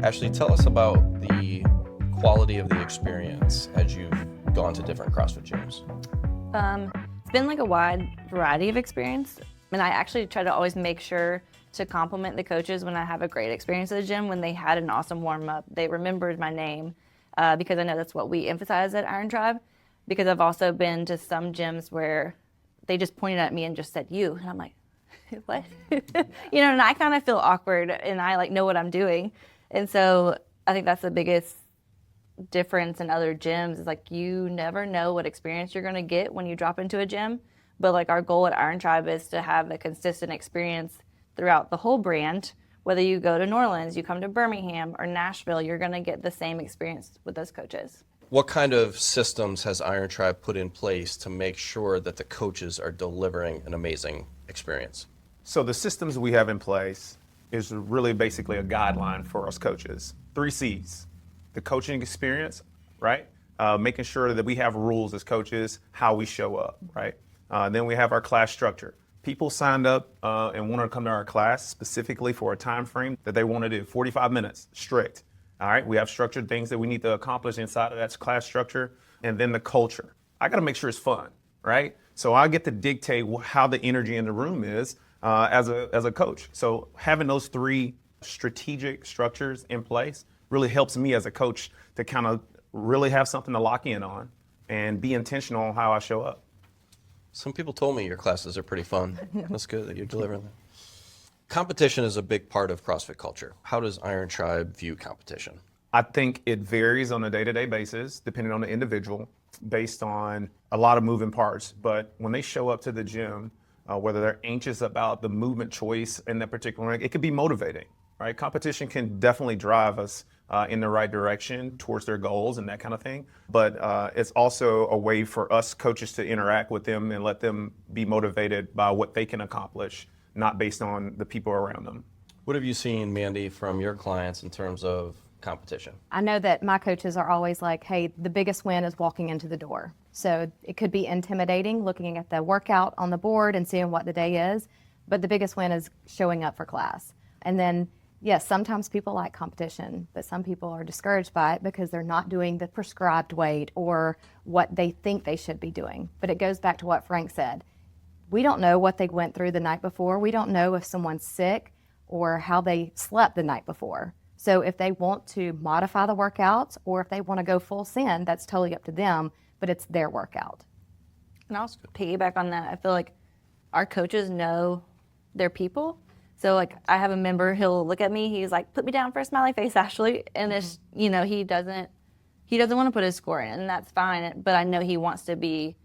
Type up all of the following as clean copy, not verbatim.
Ashley, tell us about the quality of the experience as you've gone to different CrossFit gyms. It's been like a wide variety of experience, and I actually try to always make sure to compliment the coaches when I have a great experience at the gym. When they had an awesome warm-up, they remembered my name, because I know that's what we emphasize at IronTribe. Because I've also been to some gyms where they just pointed at me and just said "you," and I'm like, what? And I kind of feel awkward, and I know what I'm doing, and so I think that's the biggest difference in other gyms is you never know what experience you're going to get when you drop into a gym. But our goal at IronTribe is to have a consistent experience throughout the whole brand. Whether you go to New Orleans, you come to Birmingham or Nashville, you're going to get the same experience with those coaches. What kind of systems has IronTribe put in place to make sure that the coaches are delivering an amazing experience? So the systems we have in place is really basically a guideline for us coaches. 3 C's. The coaching experience, right? Making sure that we have rules as coaches, how we show up, right? Then we have our class structure. People signed up and wanted to come to our class specifically for a time frame that they want to do, 45 minutes, strict. All right, we have structured things that we need to accomplish inside of that class structure. And then the culture. I got to make sure it's fun, right? So I get to dictate how the energy in the room is as a coach. So having those 3 strategic structures in place really helps me as a coach to kind of really have something to lock in on and be intentional on how I show up. Some people told me your classes are pretty fun. That's good that you're delivering them. Competition is a big part of CrossFit culture. How does IronTribe view competition? I think it varies on a day-to-day basis, depending on the individual, based on a lot of moving parts. But when they show up to the gym, whether they're anxious about the movement choice in that particular ring, it could be motivating, right? Competition can definitely drive us in the right direction towards their goals and that kind of thing. But it's also a way for us coaches to interact with them and let them be motivated by what they can accomplish, not based on the people around them. What have you seen, Mandy, from your clients in terms of competition? I know that my coaches are always like, hey, the biggest win is walking into the door. So it could be intimidating looking at the workout on the board and seeing what the day is, but the biggest win is showing up for class. And then, yes, sometimes people like competition, but some people are discouraged by it because they're not doing the prescribed weight or what they think they should be doing. But it goes back to what Frank said. We don't know what they went through the night before. We don't know if someone's sick or how they slept the night before. So if they want to modify the workouts or if they want to go full send, that's totally up to them, but it's their workout. And I'll piggyback on that. I feel like our coaches know their people. So I have a member, he'll look at me, he's like, put me down for a smiley face, Ashley. And it's, he doesn't want to put his score in, and that's fine. But I know he wants to be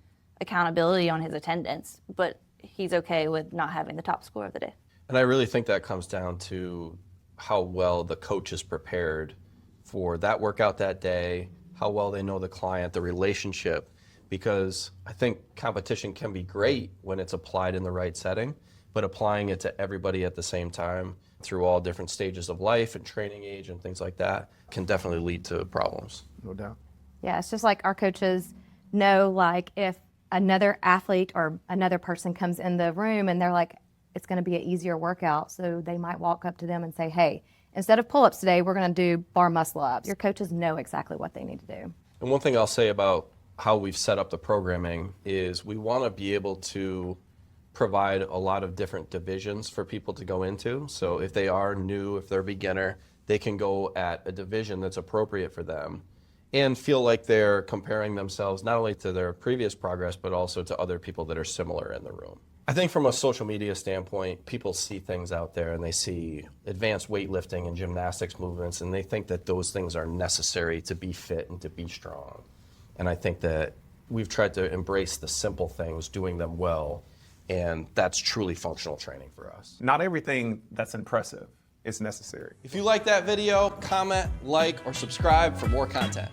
accountability on his attendance, but he's okay with not having the top score of the day. And I really think that comes down to how well the coach is prepared for that workout that day, how well they know the client, the relationship, because I think competition can be great when it's applied in the right setting, but applying it to everybody at the same time through all different stages of life and training age and things like that can definitely lead to problems. No doubt. Yeah, it's just like our coaches know, if another athlete or another person comes in the room and they're like, it's going to be an easier workout. So they might walk up to them and say, hey, instead of pull-ups today, we're going to do bar muscle-ups. Your coaches know exactly what they need to do. And one thing I'll say about how we've set up the programming is we want to be able to provide a lot of different divisions for people to go into. So if they are new, if they're beginner, they can go at a division that's appropriate for them and feel like they're comparing themselves not only to their previous progress, but also to other people that are similar in the room. I think from a social media standpoint, people see things out there and they see advanced weightlifting and gymnastics movements, and they think that those things are necessary to be fit and to be strong. And I think that we've tried to embrace the simple things, doing them well, and that's truly functional training for us. Not everything that's impressive is necessary. If you like that video, comment, like, or subscribe for more content.